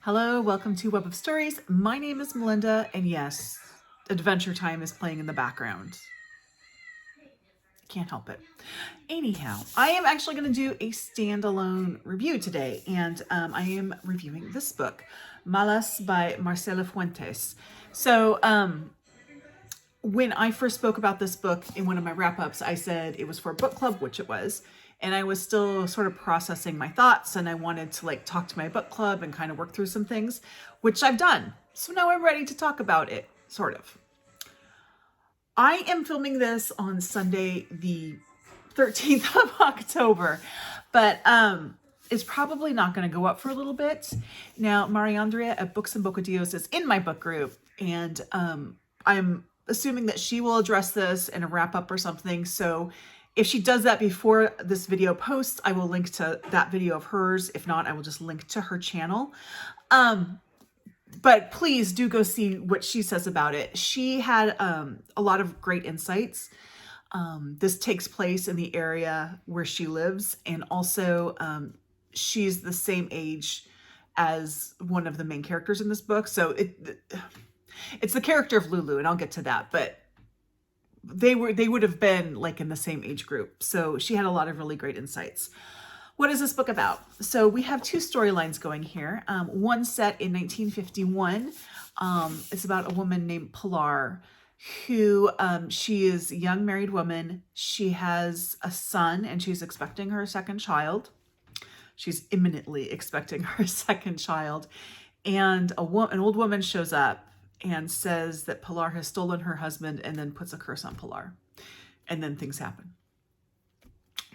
Hello, welcome to Web of Stories. My name is Melinda, and yes, Adventure Time is playing in the background. Can't help it. Anyhow, I am actually going to do a standalone review today, and I am reviewing this book, Malas by Marcela Fuentes. So, when I first spoke about this book in one of my wrap-ups, I said it was for a book club, which it was. And I was still sort of processing my thoughts, and I wanted to talk to my book club and kind of work through some things, which I've done. So now I'm ready to talk about it, sort of. I am filming this on Sunday, the 13th of October, but it's probably not going to go up for a little bit. Now, Mariandrea at Books and Bocadillos is in my book group, and I'm assuming that she will address this in a wrap-up or something. So if she does that before this video posts, I will link to that video of hers. If not, I will just link to her channel. But please do go see what she says about it. She had a lot of great insights. This takes place in the area where she lives. And also she's the same age as one of the main characters in this book. So it's the character of Lulu, and I'll get to that. But they would have been in the same age group. So she had a lot of really great insights. What is this book about? So we have two storylines going here. One set in 1951. It's about a woman named Pilar who she is a young married woman. She has a son and she's expecting her second child. She's imminently expecting her second child. And an old woman shows up and says that Pilar has stolen her husband and then puts a curse on Pilar. And then things happen.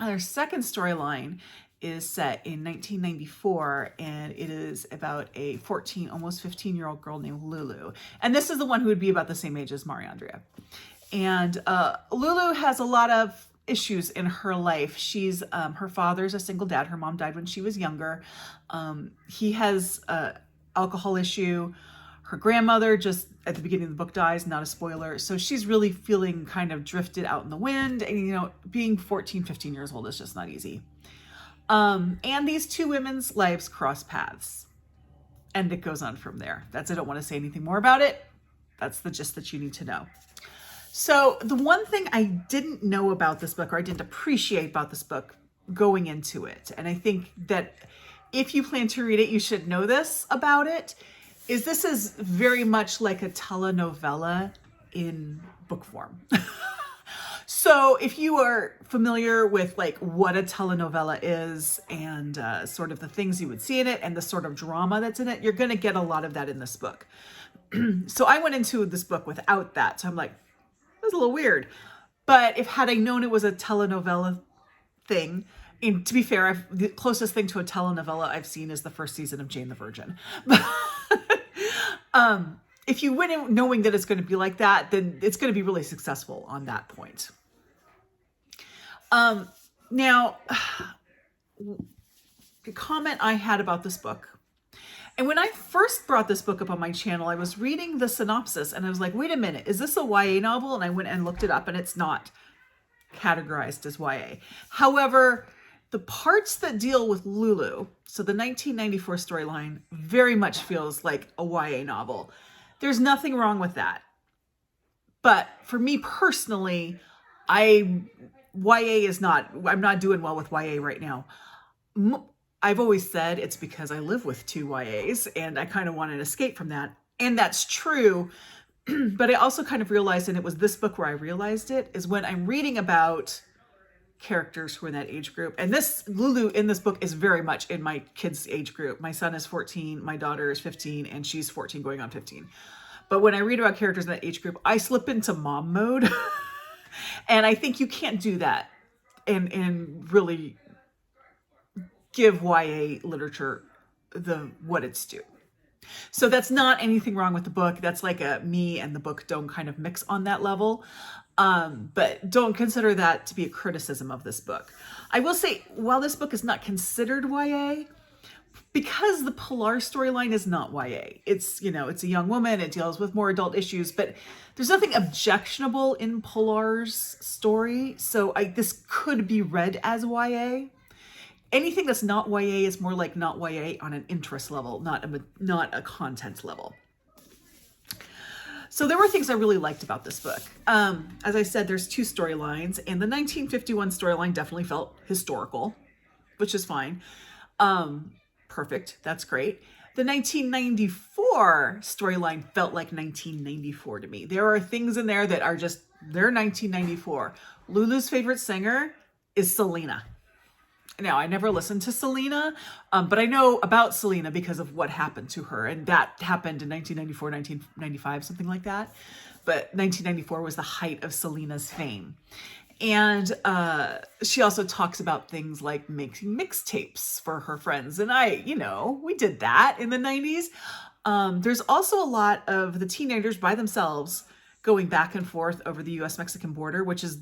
Our second storyline is set in 1994, and it is about a 14, almost 15-year-old girl named Lulu. And this is the one who would be about the same age as Mariandrea. And Lulu has a lot of issues in her life. She's her father's a single dad. Her mom died when she was younger. He has an alcohol issue. Her grandmother just at the beginning of the book dies, not a spoiler. So she's really feeling kind of drifted out in the wind. And, being 14, 15 years old is just not easy. And these two women's lives cross paths. And it goes on from there. I don't want to say anything more about it. That's the gist that you need to know. So the one thing I didn't know about this book, or I didn't appreciate about this book going into it, and I think that if you plan to read it, you should know this about it, is this is very much like a telenovela in book form. So if you are familiar with what a telenovela is and sort of the things you would see in it and the sort of drama that's in it, you're going to get a lot of that in this book. So I went into this book without that. So I'm like, that's a little weird. But had I known it was a telenovela thing, and to be fair, the closest thing to a telenovela I've seen is the first season of Jane the Virgin. If you went in knowing that it's going to be like that, then it's going to be really successful on that point. Now, the comment I had about this book, and when I first brought this book up on my channel, I was reading the synopsis and I was like, wait a minute, is this a YA novel? And I went and looked it up, and it's not categorized as YA. However, the parts that deal with Lulu, so the 1994 storyline, very much feels like a YA novel. There's nothing wrong with that. But for me personally, I'm not doing well with YA right now. I've always said it's because I live with two YAs and I kind of want an escape from that. And that's true. But I also kind of realized, and it was this book where I realized it, is when I'm reading about characters who are in that age group. And Lulu in this book is very much in my kids' age group. My son is 14, my daughter is 15, and she's 14 going on 15. But when I read about characters in that age group, I slip into mom mode. And I think you can't do that and really give YA literature what it's due. So that's not anything wrong with the book. That's me and the book don't kind of mix on that level. But don't consider that to be a criticism of this book. I will say, while this book is not considered YA, because the Pilar storyline is not YA, it's a young woman, it deals with more adult issues, but there's nothing objectionable in Pilar's story. So this could be read as YA. anything that's not YA is more like not YA on an interest level, not a content level. So there were things I really liked about this book. As I said, there's 2 storylines, and the 1951 storyline definitely felt historical, which is fine. Perfect. That's great. The 1994 storyline felt like 1994 to me. There are things in there that are just, they're 1994. Lulu's favorite singer is Selena. Now, I never listened to Selena, but I know about Selena because of what happened to her. And that happened in 1994, 1995, something like that. But 1994 was the height of Selena's fame. And she also talks about things like making mixtapes for her friends. And we did that in the 90s. There's also a lot of the teenagers by themselves going back and forth over the US-Mexican border, which is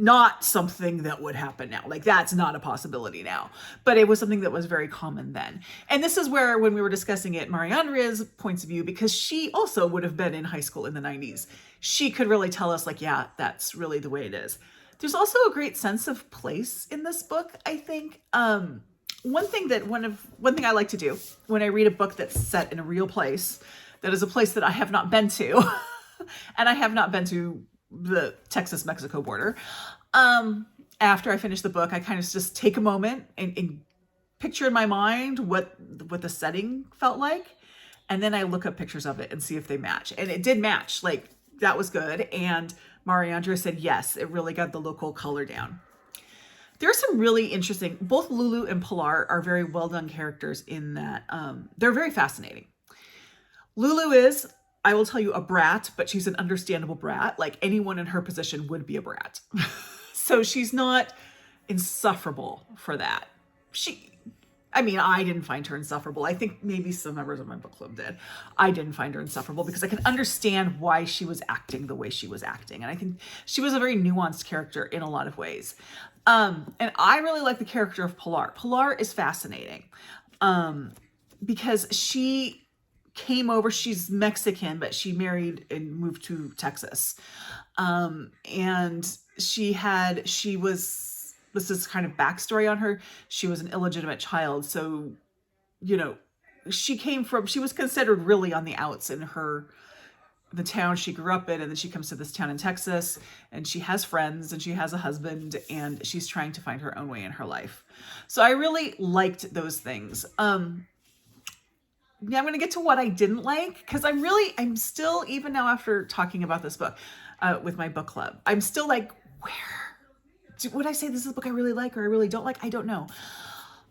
not something that would happen now. Like, that's not a possibility now, but it was something that was very common then. And this is where, when we were discussing it, Mariandrea's points of view, because she also would have been in high school in the 90s, she could really tell us, like, yeah, that's really the way it is. There's also a great sense of place in this book, I think. One thing I like to do when I read a book that's set in a real place, that is a place that I have not been to, and I have not been to the Texas-Mexico border. After I finish the book, I kind of just take a moment and picture in my mind what the setting felt like. And then I look up pictures of it and see if they match. And it did match. Like, that was good. And Mariandrea said, yes, it really got the local color down. There's some really interesting, both Lulu and Pilar are very well done characters in that they're very fascinating. Lulu is, I will tell you, a brat, but she's an understandable brat. Like, anyone in her position would be a brat. So she's not insufferable for that. I didn't find her insufferable. I think maybe some members of my book club did. I didn't find her insufferable because I could understand why she was acting the way she was acting. And I think she was a very nuanced character in a lot of ways. And I really like the character of Pilar. Pilar is fascinating because she came over, she's Mexican, but she married and moved to Texas. And this is kind of backstory on her. She was an illegitimate child. So, she was considered really on the outs in the town she grew up in. And then she comes to this town in Texas and she has friends and she has a husband and she's trying to find her own way in her life. So I really liked those things. Now I'm going to get to what I didn't like, because I'm still, even now after talking about this book with my book club, I'm still like, would I say this is a book I really like or I really don't like? I don't know.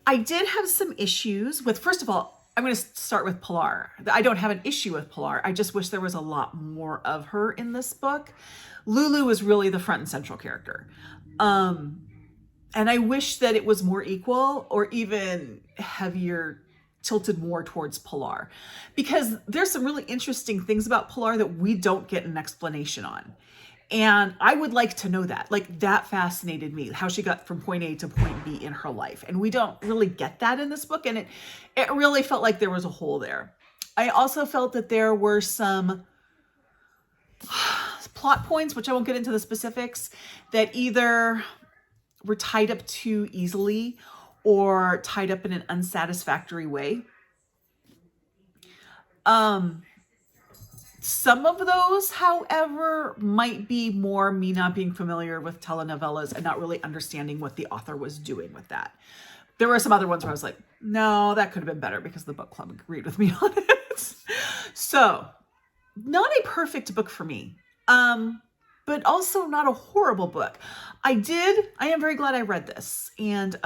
I did have some issues with, first of all, I'm going to start with Pilar. I don't have an issue with Pilar. I just wish there was a lot more of her in this book. Lulu is really the front and central character. And I wish that it was more equal or even heavier, tilted more towards Pilar, because there's some really interesting things about Pilar that we don't get an explanation on. And I would like to know that. Like, that fascinated me, how she got from point A to point B in her life. And we don't really get that in this book. And it really felt like there was a hole there. I also felt that there were some plot points, which I won't get into the specifics, that either were tied up too easily or tied up in an unsatisfactory way. Some of those, however, might be more me not being familiar with telenovelas and not really understanding what the author was doing with that. There were some other ones where I was like, no, that could have been better, because the book club agreed with me on it. So, not a perfect book for me, but also not a horrible book. I am very glad I read this. And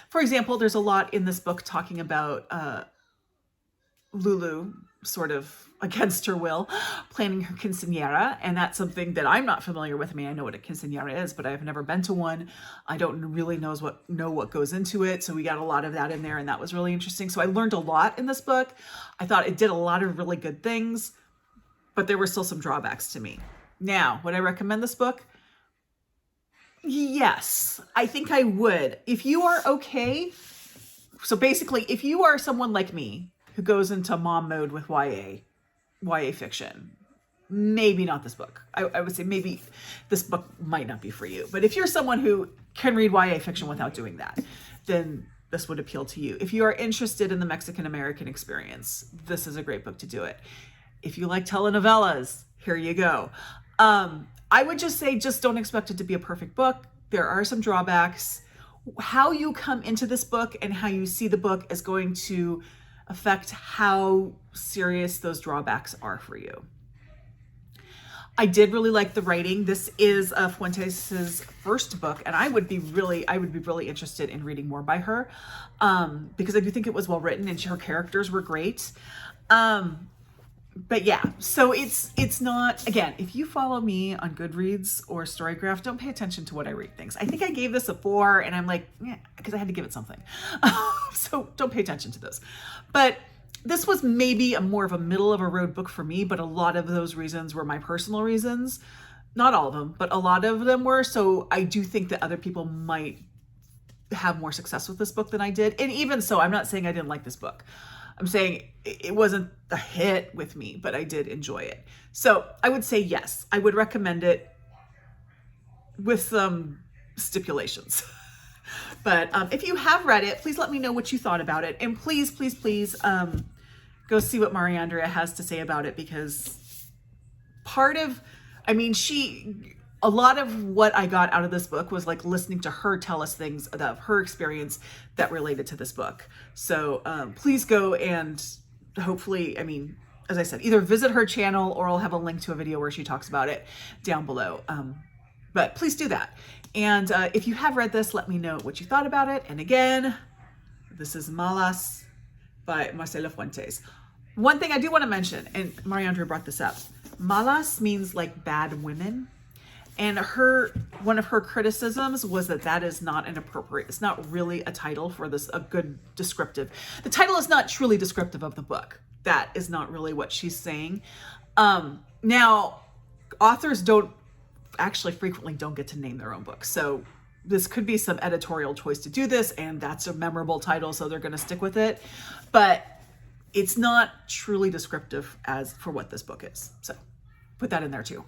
for example, there's a lot in this book talking about Lulu, sort of against her will, planning her quinceañera. And that's something that I'm not familiar with. I mean, I know what a quinceañera is, but I've never been to one. I don't really know what goes into it. So we got a lot of that in there, and that was really interesting. So I learned a lot in this book. I thought it did a lot of really good things, but there were still some drawbacks to me. Now, would I recommend this book? Yes, I think I would. If you are okay. So basically, if you are someone like me who goes into mom mode with YA fiction, maybe not this book. I would say maybe this book might not be for you. But if you're someone who can read YA fiction without doing that, then this would appeal to you. If you are interested in the Mexican-American experience, this is a great book to do it. If you like telenovelas, here you go. I would just say, just don't expect it to be a perfect book. There are some drawbacks. How you come into this book and how you see the book is going to affect how serious those drawbacks are for you. I did really like the writing. This is Fuentes' first book, and I would be really interested in reading more by her, because I do think it was well written and her characters were great. But yeah, so it's not, again, if you follow me on Goodreads or Storygraph, don't pay attention to what I rate things. I think I gave this a 4, and I'm like, yeah, because I had to give it something. So don't pay attention to those. But this was maybe more of a middle of a road book for me, but a lot of those reasons were my personal reasons. Not all of them, but a lot of them were. So I do think that other people might have more success with this book than I did. And even so, I'm not saying I didn't like this book. I'm saying it wasn't a hit with me, but I did enjoy it. So I would say yes, I would recommend it with some stipulations. But if you have read it, please let me know what you thought about it. And please, please, please go see what Mariandrea has to say about it, because a lot of what I got out of this book was like listening to her tell us things of her experience that related to this book. So please go and hopefully, as I said, either visit her channel or I'll have a link to a video where she talks about it down below. But please do that. And if you have read this, let me know what you thought about it. And again, this is Malas by Marcela Fuentes. One thing I do want to mention, and Mariandrea brought this up, Malas means like bad women. And one of her criticisms was that is not it's not really a title for this, a good descriptive. The title is not truly descriptive of the book. That is not really what she's saying. Now, authors frequently don't get to name their own books. So this could be some editorial choice to do this, and that's a memorable title, so they're going to stick with it. But it's not truly descriptive for what this book is. So put that in there too.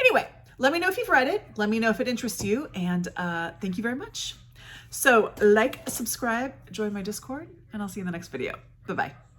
Anyway, let me know if you've read it. Let me know if it interests you. And thank you very much. So like, subscribe, join my Discord, and I'll see you in the next video. Bye-bye.